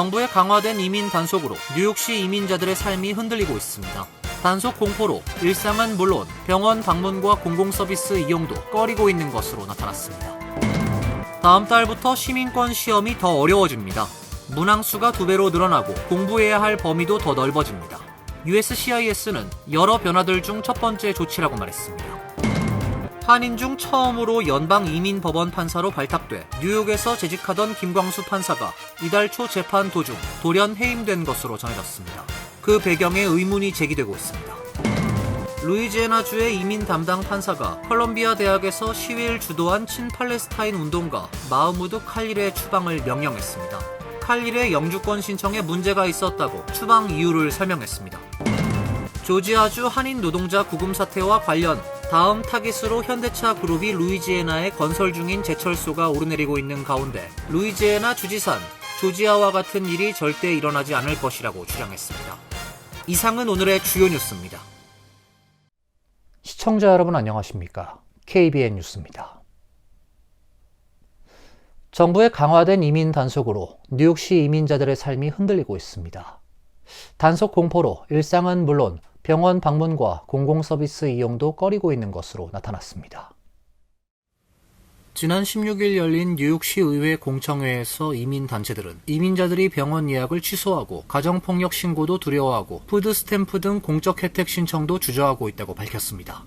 정부의 강화된 이민 단속으로 뉴욕시 이민자들의 삶이 흔들리고 있습니다. 단속 공포로 일상은 물론 병원 방문과 공공서비스 이용도 꺼리고 있는 것으로 나타났습니다. 다음 달부터 시민권 시험이 더 어려워집니다. 문항수가 2배로 늘어나고 공부해야 할 범위도 더 넓어집니다. USCIS는 여러 변화들 중 첫 번째 조치라고 말했습니다. 한인 중 처음으로 연방이민법원 판사로 발탁돼 뉴욕에서 재직하던 김광수 판사가 이달 초 재판 도중 돌연 해임된 것으로 전해졌습니다. 그 배경에 의문이 제기되고 있습니다. 루이지애나주의 이민 담당 판사가 컬럼비아 대학에서 시위를 주도한 친팔레스타인 운동가 마흐무드 칼릴의 추방을 명령했습니다. 칼릴의 영주권 신청에 문제가 있었다고 추방 이유를 설명했습니다. 조지아주 한인 노동자 구금 사태와 관련 다음 타깃으로 현대차 그룹이 루이지애나에 건설 중인 제철소가 오르내리고 있는 가운데 루이지애나 주지사는 조지아와 같은 일이 절대 일어나지 않을 것이라고 주장했습니다. 이상은 오늘의 주요 뉴스입니다. 시청자 여러분 안녕하십니까? KBN 뉴스입니다. 정부의 강화된 이민 단속으로 뉴욕시 이민자들의 삶이 흔들리고 있습니다. 단속 공포로 일상은 물론 병원 방문과 공공서비스 이용도 꺼리고 있는 것으로 나타났습니다. 지난 16일 열린 뉴욕시 의회 공청회에서 이민단체들은 이민자들이 병원 예약을 취소하고 가정폭력 신고도 두려워하고 푸드스탬프 등 공적 혜택 신청도 주저하고 있다고 밝혔습니다.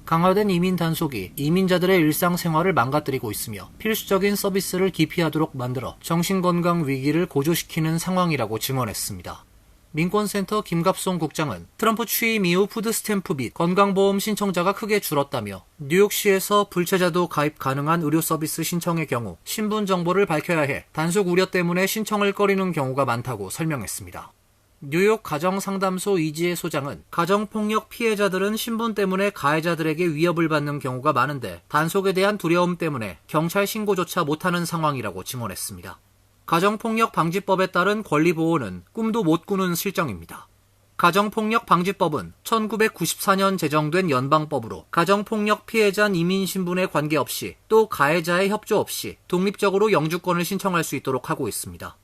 강화된 이민 단속이 이민자들의 일상생활을 망가뜨리고 있으며 필수적인 서비스를 기피하도록 만들어 정신건강 위기를 고조시키는 상황이라고 증언했습니다. 민권센터 김갑송 국장은 트럼프 취임 이후 푸드스탬프 및 건강보험 신청자가 크게 줄었다며 뉴욕시에서 불체자도 가입 가능한 의료 서비스 신청의 경우 신분 정보를 밝혀야 해 단속 우려 때문에 신청을 꺼리는 경우가 많다고 설명했습니다. 뉴욕 가정상담소 이지혜 소장은 가정폭력 피해자들은 신분 때문에 가해자들에게 위협을 받는 경우가 많은데 단속에 대한 두려움 때문에 경찰 신고조차 못하는 상황이라고 증언했습니다. 가정폭력 방지법에 따른 권리보호는 꿈도 못 꾸는 실정입니다. 가정폭력 방지법은 1994년 제정된 연방법으로 가정폭력 피해자 이민 신분에 관계없이 또 가해자의 협조 없이 독립적으로 영주권을 신청할 수 있도록 하고 있습니다.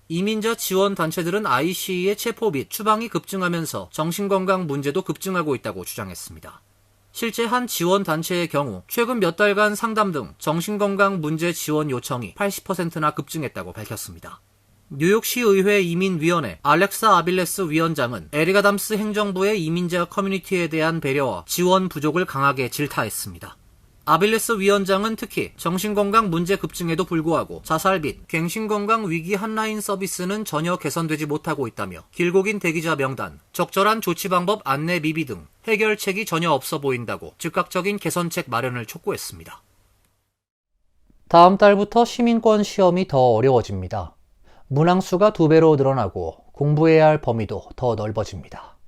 이민자 지원 단체들은 ICE의 체포 및 추방이 급증하면서 정신건강 문제도 급증하고 있다고 주장했습니다. 실제 한 지원단체의 경우 최근 몇 달간 상담 등 정신건강 문제 지원 요청이 80%나 급증했다고 밝혔습니다. 뉴욕시 의회 이민위원회 알렉사 아빌레스 위원장은 에릭 아담스 행정부의 이민자 커뮤니티에 대한 배려와 지원 부족을 강하게 질타했습니다. 아빌레스 위원장은 특히 정신건강 문제 급증에도 불구하고 자살 및 갱신건강 위기 핫라인 서비스는 전혀 개선되지 못하고 있다며 길고 긴 대기자 명단, 적절한 조치 방법 안내 미비 등 해결책이 전혀 없어 보인다고 즉각적인 개선책 마련을 촉구했습니다. 다음 달부터 시민권 시험이 더 어려워집니다. 문항수가 2배로 늘어나고 공부해야 할 범위도 더 넓어집니다.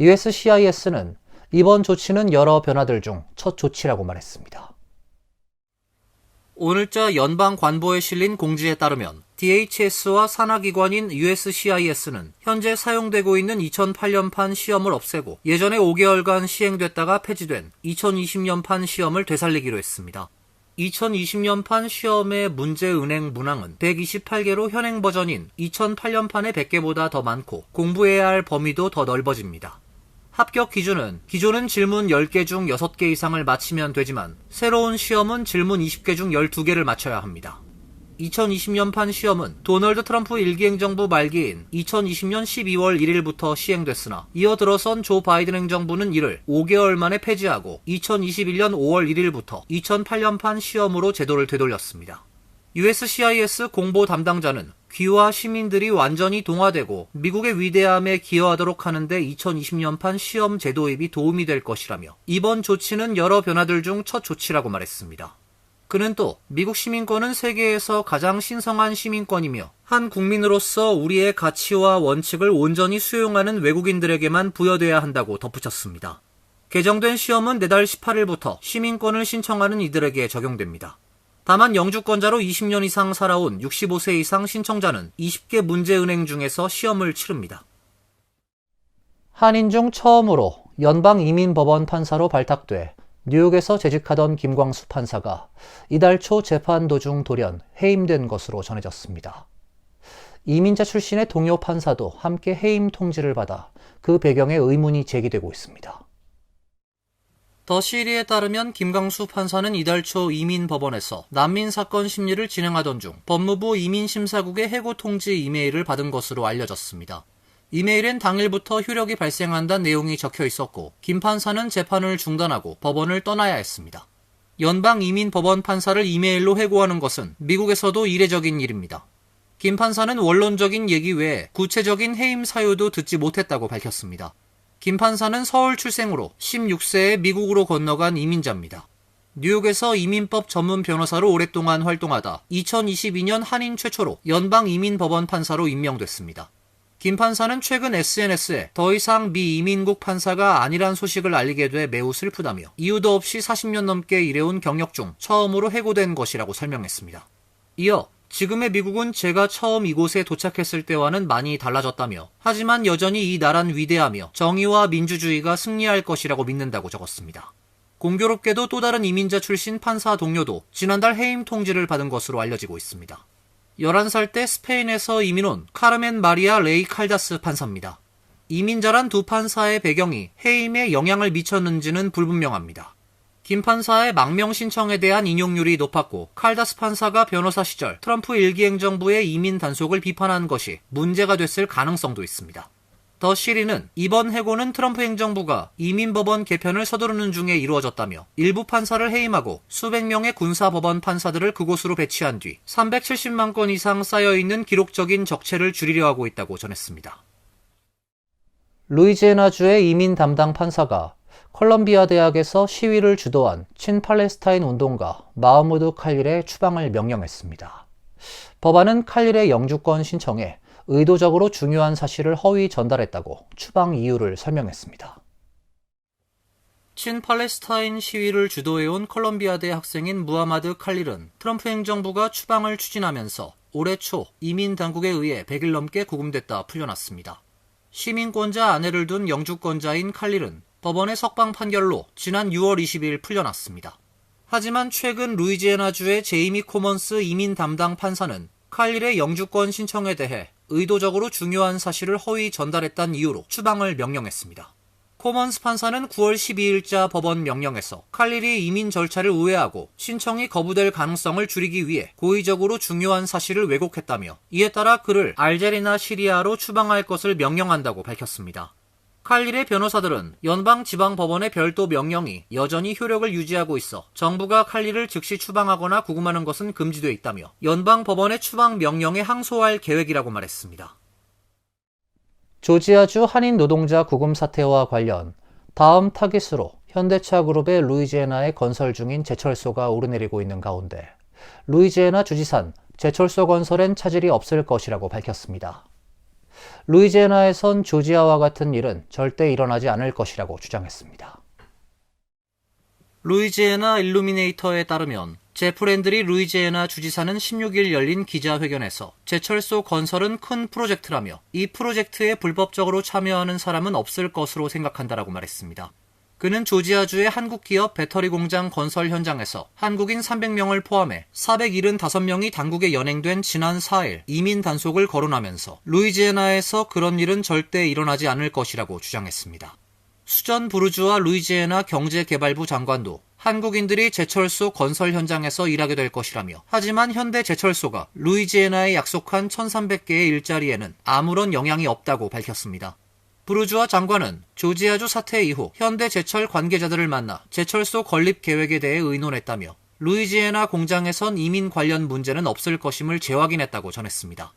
USCIS는 이번 조치는 여러 변화들 중 첫 조치라고 말했습니다. 오늘자 연방 관보에 실린 공지에 따르면 DHS와 산하기관인 USCIS는 현재 사용되고 있는 2008년판 시험을 없애고 예전에 5개월간 시행됐다가 폐지된 2020년판 시험을 되살리기로 했습니다. 2020년판 시험의 문제 은행 문항은 128개로 현행 버전인 2008년판의 100개보다 더 많고 공부해야 할 범위도 더 넓어집니다. 합격 기준은 기존은 질문 10개 중 6개 이상을 맞히면 되지만 새로운 시험은 질문 20개 중 12개를 맞춰야 합니다. 2020년판 시험은 도널드 트럼프 1기 행정부 말기인 2020년 12월 1일부터 시행됐으나 이어 들어선 조 바이든 행정부는 이를 5개월 만에 폐지하고 2021년 5월 1일부터 2008년판 시험으로 제도를 되돌렸습니다. USCIS 공보 담당자는 귀화 시민들이 완전히 동화되고 미국의 위대함에 기여하도록 하는데 2020년판 시험 제도입이 도움이 될 것이라며 이번 조치는 여러 변화들 중 첫 조치라고 말했습니다. 그는 또 미국 시민권은 세계에서 가장 신성한 시민권이며 한 국민으로서 우리의 가치와 원칙을 온전히 수용하는 외국인들에게만 부여돼야 한다고 덧붙였습니다. 개정된 시험은 내달 18일부터 시민권을 신청하는 이들에게 적용됩니다. 다만 영주권자로 20년 이상 살아온 65세 이상 신청자는 20개 문제은행 중에서 시험을 치릅니다. 한인 중 처음으로 연방이민법원 판사로 발탁돼 뉴욕에서 재직하던 김광수 판사가 이달 초 재판 도중 돌연 해임된 것으로 전해졌습니다. 이민자 출신의 동료 판사도 함께 해임 통지를 받아 그 배경에 의문이 제기되고 있습니다. 더 시리에 따르면 김강수 판사는 이달 초 이민법원에서 난민 사건 심리를 진행하던 중 법무부 이민심사국의 해고 통지 이메일을 받은 것으로 알려졌습니다. 이메일엔 당일부터 효력이 발생한다는 내용이 적혀 있었고 김 판사는 재판을 중단하고 법원을 떠나야 했습니다. 연방이민법원 판사를 이메일로 해고하는 것은 미국에서도 이례적인 일입니다. 김 판사는 원론적인 얘기 외에 구체적인 해임 사유도 듣지 못했다고 밝혔습니다. 김 판사는 서울 출생으로 16세에 미국으로 건너간 이민자입니다. 뉴욕에서 이민법 전문 변호사로 오랫동안 활동하다 2022년 한인 최초로 연방이민법원 판사로 임명됐습니다. 김 판사는 최근 SNS에 더 이상 미 이민국 판사가 아니란 소식을 알리게 돼 매우 슬프다며 이유도 없이 40년 넘게 일해온 경력 중 처음으로 해고된 것이라고 설명했습니다. 이어 지금의 미국은 제가 처음 이곳에 도착했을 때와는 많이 달라졌다며 하지만 여전히 이 나라는 위대하며 정의와 민주주의가 승리할 것이라고 믿는다고 적었습니다. 공교롭게도 또 다른 이민자 출신 판사 동료도 지난달 해임 통지를 받은 것으로 알려지고 있습니다. 11살 때 스페인에서 이민 온 카르멘 마리아 레이 칼다스 판사입니다. 이민자란 두 판사의 배경이 해임에 영향을 미쳤는지는 불분명합니다. 김 판사의 망명 신청에 대한 인용률이 높았고 칼다스 판사가 변호사 시절 트럼프 일기 행정부의 이민 단속을 비판한 것이 문제가 됐을 가능성도 있습니다. 더 시리는 이번 해고는 트럼프 행정부가 이민법원 개편을 서두르는 중에 이루어졌다며 일부 판사를 해임하고 수백 명의 군사법원 판사들을 그곳으로 배치한 뒤 370만 건 이상 쌓여있는 기록적인 적체를 줄이려 하고 있다고 전했습니다. 루이지애나주의 이민 담당 판사가 컬럼비아 대학에서 시위를 주도한 친팔레스타인 운동가 마흐무드 칼릴의 추방을 명령했습니다. 법안은 칼릴의 영주권 신청에 의도적으로 중요한 사실을 허위 전달했다고 추방 이유를 설명했습니다. 친팔레스타인 시위를 주도해온 컬럼비아대 학생인 무하마드 칼릴은 트럼프 행정부가 추방을 추진하면서 올해 초 이민 당국에 의해 100일 넘게 구금됐다 풀려났습니다. 시민권자 아내를 둔 영주권자인 칼릴은 법원의 석방 판결로 지난 6월 20일 풀려났습니다. 하지만 최근 루이지애나주의 제이미 코먼스 이민 담당 판사는 칼릴의 영주권 신청에 대해 의도적으로 중요한 사실을 허위 전달했다는 이유로 추방을 명령했습니다. 코먼스 판사는 9월 12일자 법원 명령에서 칼릴이 이민 절차를 우회하고 신청이 거부될 가능성을 줄이기 위해 고의적으로 중요한 사실을 왜곡했다며 이에 따라 그를 알제리나 시리아로 추방할 것을 명령한다고 밝혔습니다. 칼릴의 변호사들은 연방지방법원의 별도 명령이 여전히 효력을 유지하고 있어 정부가 칼릴을 즉시 추방하거나 구금하는 것은 금지돼 있다며 연방법원의 추방 명령에 항소할 계획이라고 말했습니다. 조지아주 한인 노동자 구금 사태와 관련 다음 타깃으로 현대차 그룹의 루이지애나에 건설 중인 제철소가 오르내리고 있는 가운데 루이지애나 주지사는 제철소 건설엔 차질이 없을 것이라고 밝혔습니다. 루이지애나에선 조지아와 같은 일은 절대 일어나지 않을 것이라고 주장했습니다. 루이지애나 일루미네이터에 따르면 제프 랜들이 루이지애나 주지사는 16일 열린 기자회견에서 제철소 건설은 큰 프로젝트라며 이 프로젝트에 불법적으로 참여하는 사람은 없을 것으로 생각한다라고 말했습니다. 그는 조지아주의 한국 기업 배터리 공장 건설 현장에서 한국인 300명을 포함해 475명이 당국에 연행된 지난 4일 이민 단속을 거론하면서 루이지애나에서 그런 일은 절대 일어나지 않을 것이라고 주장했습니다. 수전 부르주아 루이지애나 경제개발부 장관도 한국인들이 제철소 건설 현장에서 일하게 될 것이라며 하지만 현대제철소가 루이지애나에 약속한 1,300개의 일자리에는 아무런 영향이 없다고 밝혔습니다. 부르주아 장관은 조지아주 사태 이후 현대제철 관계자들을 만나 제철소 건립 계획에 대해 의논했다며 루이지애나 공장에선 이민 관련 문제는 없을 것임을 재확인했다고 전했습니다.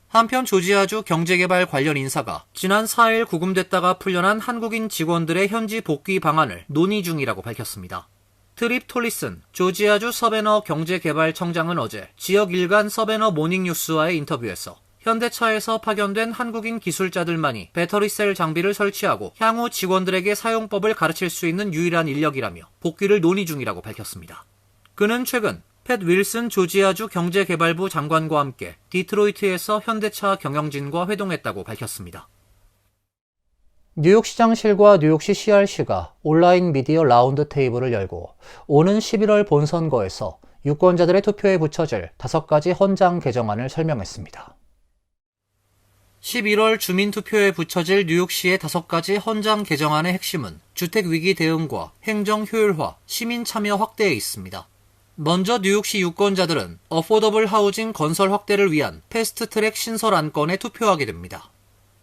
한편 조지아주 경제개발 관련 인사가 지난 4일 구금됐다가 풀려난 한국인 직원들의 현지 복귀 방안을 논의 중이라고 밝혔습니다. 트립 톨리슨 조지아주 서베너 경제개발청장은 어제 지역 일간 서베너 모닝뉴스와의 인터뷰에서 현대차에서 파견된 한국인 기술자들만이 배터리셀 장비를 설치하고 향후 직원들에게 사용법을 가르칠 수 있는 유일한 인력이라며 복귀를 논의 중이라고 밝혔습니다. 그는 최근 팻 윌슨 조지아주 경제개발부 장관과 함께 디트로이트에서 현대차 경영진과 회동했다고 밝혔습니다. 뉴욕시장실과 뉴욕시 CRC가 온라인 미디어 라운드 테이블을 열고 오는 11월 본선거에서 유권자들의 투표에 붙여질 5가지 헌장 개정안을 설명했습니다. 11월 주민투표에 붙여질 뉴욕시의 5가지 헌장 개정안의 핵심은 주택위기 대응과 행정 효율화, 시민 참여 확대에 있습니다. 먼저 뉴욕시 유권자들은 어포더블 하우징 건설 확대를 위한 패스트트랙 신설 안건에 투표하게 됩니다.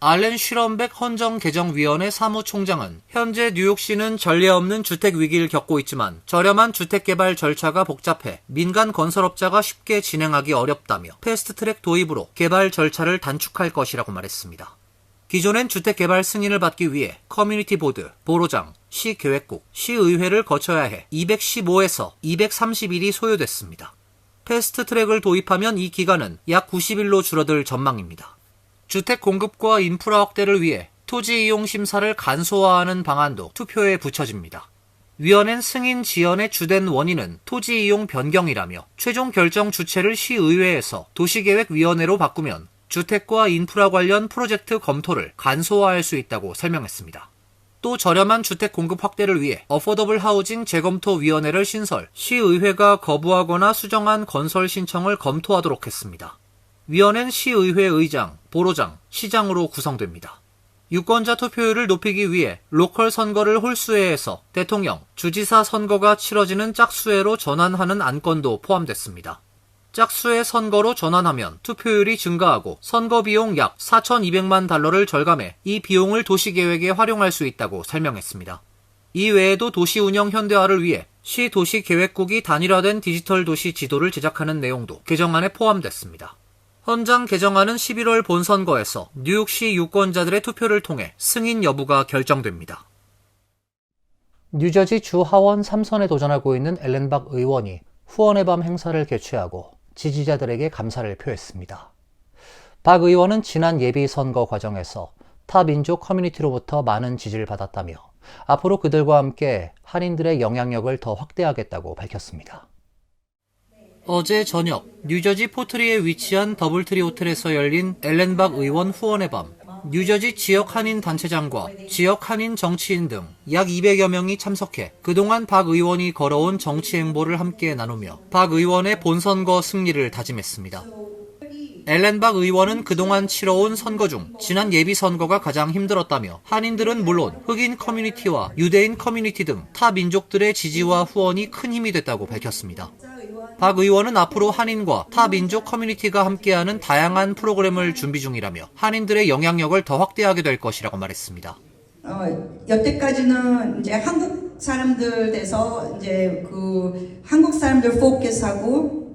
알렌 슈런백 헌정개정위원회 사무총장은 현재 뉴욕시는 전례 없는 주택 위기를 겪고 있지만 저렴한 주택 개발 절차가 복잡해 민간 건설업자가 쉽게 진행하기 어렵다며 패스트트랙 도입으로 개발 절차를 단축할 것이라고 말했습니다. 기존엔 주택 개발 승인을 받기 위해 커뮤니티 보드, 보로장, 시계획국, 시의회를 거쳐야 해 215에서 230일이 소요됐습니다. 패스트트랙을 도입하면 이 기간은 약 90일로 줄어들 전망입니다. 주택 공급과 인프라 확대를 위해 토지 이용 심사를 간소화하는 방안도 투표에 붙여집니다. 위원회는 승인 지연의 주된 원인은 토지 이용 변경이라며 최종 결정 주체를 시의회에서 도시계획위원회로 바꾸면 주택과 인프라 관련 프로젝트 검토를 간소화할 수 있다고 설명했습니다. 또 저렴한 주택 공급 확대를 위해 어포더블 하우징 재검토위원회를 신설, 시의회가 거부하거나 수정한 건설 신청을 검토하도록 했습니다. 위원회는 시의회 의장, 보로장, 시장으로 구성됩니다. 유권자 투표율을 높이기 위해 로컬 선거를 홀수회에서 대통령, 주지사 선거가 치러지는 짝수회로 전환하는 안건도 포함됐습니다. 짝수회 선거로 전환하면 투표율이 증가하고 선거 비용 약 4,200만 달러를 절감해 이 비용을 도시계획에 활용할 수 있다고 설명했습니다. 이 외에도 도시 운영 현대화를 위해 시 도시계획국이 단일화된 디지털 도시 지도를 제작하는 내용도 개정안에 포함됐습니다. 헌장 개정안은 11월 본선거에서 뉴욕시 유권자들의 투표를 통해 승인 여부가 결정됩니다. 뉴저지 주 하원 3선에 도전하고 있는 앨런 박 의원이 후원의 밤 행사를 개최하고 지지자들에게 감사를 표했습니다. 박 의원은 지난 예비선거 과정에서 타 민족 커뮤니티로부터 많은 지지를 받았다며 앞으로 그들과 함께 한인들의 영향력을 더 확대하겠다고 밝혔습니다. 어제 저녁 뉴저지 포트리에 위치한 더블트리 호텔에서 열린 앨런 박 의원 후원의 밤, 뉴저지 지역 한인 단체장과 지역 한인 정치인 등 약 200여 명이 참석해 그동안 박 의원이 걸어온 정치 행보를 함께 나누며 박 의원의 본선거 승리를 다짐했습니다. 앨런 박 의원은 그동안 치러온 선거 중 지난 예비선거가 가장 힘들었다며 한인들은 물론 흑인 커뮤니티와 유대인 커뮤니티 등 타 민족들의 지지와 후원이 큰 힘이 됐다고 밝혔습니다. 박 의원은 앞으로 한인과 타 민족 커뮤니티가 함께하는 다양한 프로그램을 준비 중이라며 한인들의 영향력을 더 확대하게 될 것이라고 말했습니다. 여태까지는 이제 한국 사람들 돼서 이제 그 한국 사람들 포커스하고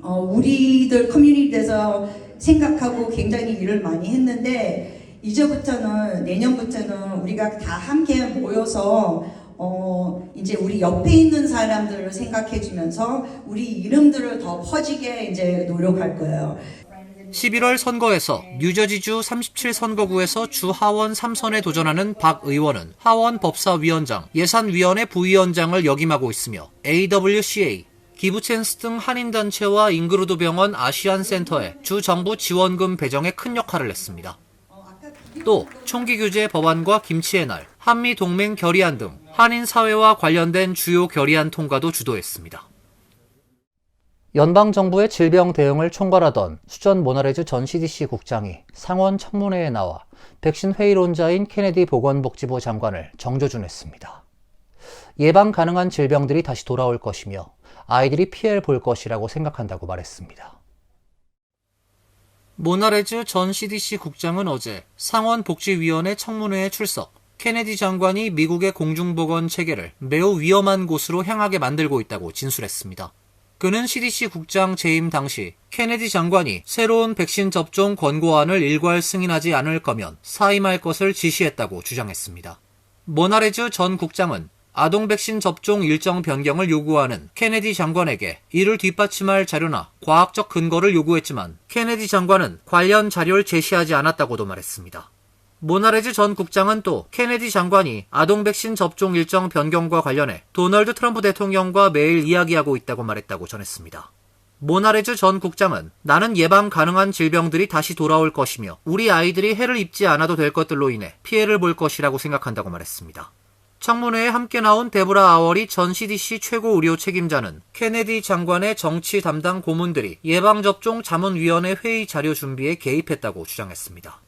우리들 커뮤니티 돼서 생각하고 굉장히 일을 많이 했는데 이제부터는 내년부터는 우리가 다 함께 모여서 이제 우리 옆에 있는 사람들을 생각해주면서 우리 이름들을 더 퍼지게 이제 노력할 거예요. 11월 선거에서 뉴저지주 37선거구에서 주 하원 3선에 도전하는 박 의원은 하원 법사위원장, 예산위원회 부위원장을 역임하고 있으며 AWCA, 기부챈스 등 한인단체와 잉그루드 병원 아시안센터에 주 정부 지원금 배정에 큰 역할을 했습니다. 또 총기 규제 법안과 김치의 날, 한미동맹 결의안 등 한인 사회와 관련된 주요 결의안 통과도 주도했습니다. 연방정부의 질병 대응을 총괄하던 수전 모나레즈 전 CDC 국장이 상원 청문회에 나와 백신 회의론자인 케네디 보건복지부 장관을 정조준했습니다. 예방 가능한 질병들이 다시 돌아올 것이며 아이들이 피해를 볼 것이라고 생각한다고 말했습니다. 모나레즈 전 CDC 국장은 어제 상원복지위원회 청문회에 출석, 케네디 장관이 미국의 공중보건 체계를 매우 위험한 곳으로 향하게 만들고 있다고 진술했습니다. 그는 CDC 국장 재임 당시 케네디 장관이 새로운 백신 접종 권고안을 일괄 승인하지 않을 거면 사임할 것을 지시했다고 주장했습니다. 모나레즈 전 국장은 아동 백신 접종 일정 변경을 요구하는 케네디 장관에게 이를 뒷받침할 자료나 과학적 근거를 요구했지만 케네디 장관은 관련 자료를 제시하지 않았다고도 말했습니다. 모나레즈 전 국장은 또 케네디 장관이 아동 백신 접종 일정 변경과 관련해 도널드 트럼프 대통령과 매일 이야기하고 있다고 말했다고 전했습니다. 모나레즈 전 국장은 나는 예방 가능한 질병들이 다시 돌아올 것이며 우리 아이들이 해를 입지 않아도 될 것들로 인해 피해를 볼 것이라고 생각한다고 말했습니다. 청문회에 함께 나온 데보라 아워리 전 CDC 최고 의료 책임자는 케네디 장관의 정치 담당 고문들이 예방접종 자문위원회 회의 자료 준비에 개입했다고 주장했습니다.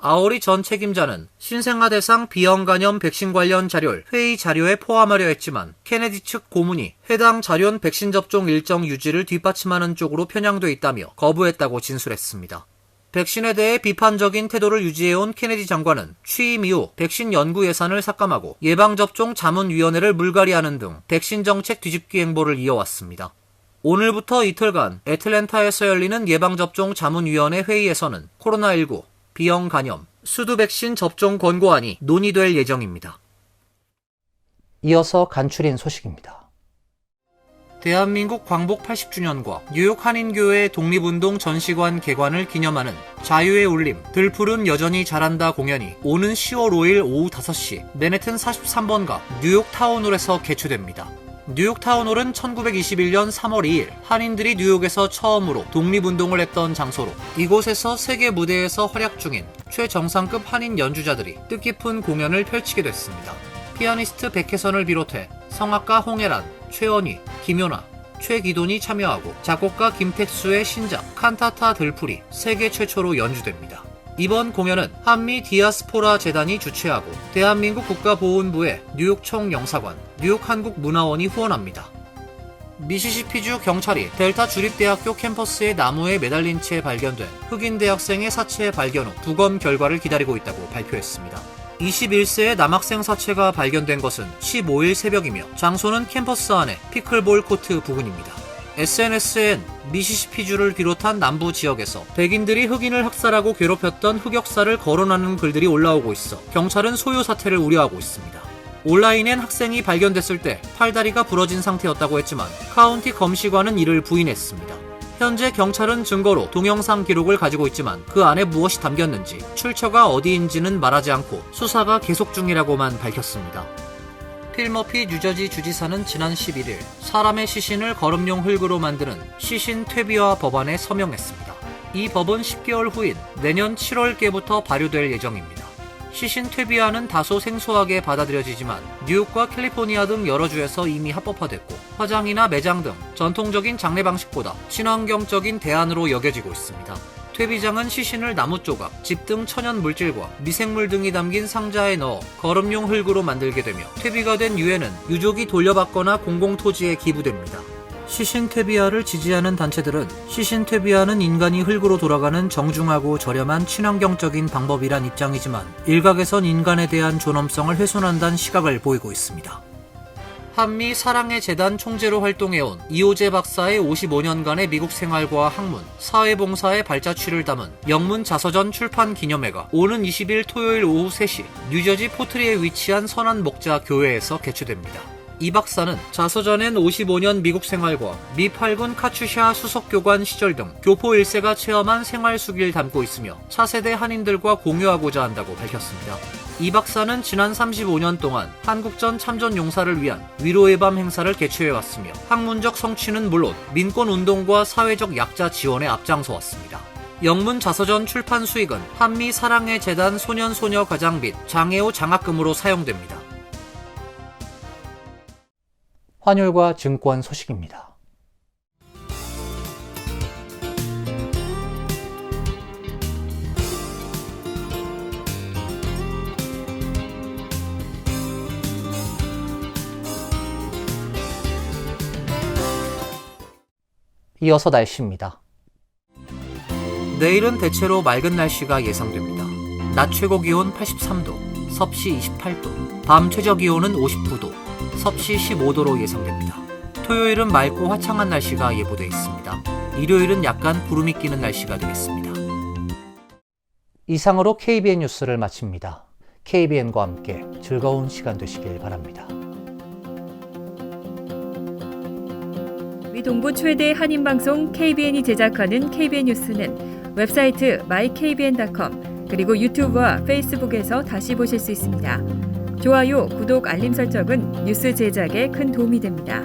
아오리 전 책임자는 신생아 대상 B형 간염 백신 관련 자료를 회의 자료에 포함하려 했지만 케네디 측 고문이 해당 자료는 백신 접종 일정 유지를 뒷받침하는 쪽으로 편향돼 있다며 거부했다고 진술했습니다. 백신에 대해 비판적인 태도를 유지해온 케네디 장관은 취임 이후 백신 연구 예산을 삭감하고 예방접종 자문위원회를 물갈이하는 등 백신 정책 뒤집기 행보를 이어왔습니다. 오늘부터 이틀간 애틀랜타에서 열리는 예방접종 자문위원회 회의에서는 코로나19, B형 간염, 수두 백신 접종 권고안이 논의될 예정입니다. 이어서 간추린 소식입니다. 대한민국 광복 80주년과 뉴욕 한인교회 독립운동 전시관 개관을 기념하는 자유의 울림, 들풀은 여전히 자란다 공연이 오는 10월 5일 오후 5시 맨해튼 43번가 뉴욕 타운홀에서 개최됩니다. 뉴욕 타운홀은 1921년 3월 2일 한인들이 뉴욕에서 처음으로 독립운동을 했던 장소로 이곳에서 세계 무대에서 활약 중인 최정상급 한인 연주자들이 뜻깊은 공연을 펼치게 됐습니다. 피아니스트 백혜선을 비롯해 성악가 홍혜란, 최원희, 김효나, 최기돈이 참여하고 작곡가 김택수의 신작 칸타타 들풀이 세계 최초로 연주됩니다. 이번 공연은 한미 디아스포라 재단이 주최하고 대한민국 국가보훈부의 뉴욕 총영사관, 뉴욕 한국문화원이 후원합니다. 미시시피주 경찰이 델타 주립대학교 캠퍼스의 나무에 매달린 채 발견된 흑인 대학생의 사체 발견 후 부검 결과를 기다리고 있다고 발표했습니다. 21세의 남학생 사체가 발견된 것은 15일 새벽이며 장소는 캠퍼스 안의 피클볼 코트 부근입니다. SNS엔 미시시피주를 비롯한 남부 지역에서 백인들이 흑인을 학살하고 괴롭혔던 흑역사를 거론하는 글들이 올라오고 있어 경찰은 소요 사태를 우려하고 있습니다. 온라인엔 학생이 발견됐을 때 팔다리가 부러진 상태였다고 했지만 카운티 검시관은 이를 부인했습니다. 현재 경찰은 증거로 동영상 기록을 가지고 있지만 그 안에 무엇이 담겼는지 출처가 어디인지는 말하지 않고 수사가 계속 중이라고만 밝혔습니다. 필 머피 뉴저지 주지사는 지난 11일 사람의 시신을 거름용 흙으로 만드는 시신 퇴비화 법안에 서명했습니다. 이 법은 10개월 후인 내년 7월께부터 발효될 예정입니다. 시신 퇴비화는 다소 생소하게 받아들여지지만 뉴욕과 캘리포니아 등 여러 주에서 이미 합법화됐고 화장이나 매장 등 전통적인 장례 방식보다 친환경적인 대안으로 여겨지고 있습니다. 퇴비장은 시신을 나무 조각, 집 등 천연 물질과 미생물 등이 담긴 상자에 넣어 거름용 흙으로 만들게 되며 퇴비가 된 유해는 유족이 돌려받거나 공공토지에 기부됩니다. 시신 퇴비화를 지지하는 단체들은 시신 퇴비화는 인간이 흙으로 돌아가는 정중하고 저렴한 친환경적인 방법이란 입장이지만 일각에선 인간에 대한 존엄성을 훼손한다는 시각을 보이고 있습니다. 한미 사랑의 재단 총재로 활동해온 이호재 박사의 55년간의 미국 생활과 학문, 사회봉사의 발자취를 담은 영문 자서전 출판 기념회가 오는 20일 토요일 오후 3시 뉴저지 포트리에 위치한 선한 목자 교회에서 개최됩니다. 이 박사는 자서전엔 55년 미국 생활과 미 8군 카츄샤 수석교관 시절 등 교포 1세가 체험한 생활 수기를 담고 있으며 차세대 한인들과 공유하고자 한다고 밝혔습니다. 이 박사는 지난 35년 동안 한국전 참전 용사를 위한 위로의 밤 행사를 개최해왔으며 학문적 성취는 물론 민권운동과 사회적 약자 지원에 앞장서왔습니다. 영문 자서전 출판 수익은 한미 사랑의 재단 소년소녀 가장 및 장애우 장학금으로 사용됩니다. 환율과 증권 소식입니다. 이어서 날씨입니다. 내일은 대체로 맑은 날씨가 예상됩니다. 낮 최고 기온 83도, 섭씨 28도, 밤 최저 기온은 59도, 섭씨 15도로 예상됩니다. 토요일은 맑고 화창한 날씨가 예보돼 있습니다. 일요일은 약간 구름이 끼는 날씨가 되겠습니다. 이상으로 KBN 뉴스를 마칩니다. KBN과 함께 즐거운 시간 되시길 바랍니다. 미 동부 최대 한인방송 KBN이 제작하는 KBN 뉴스는 웹사이트 mykbn.com 그리고 유튜브와 페이스북에서 다시 보실 수 있습니다. 좋아요, 구독, 알림 설정은 뉴스 제작에 큰 도움이 됩니다.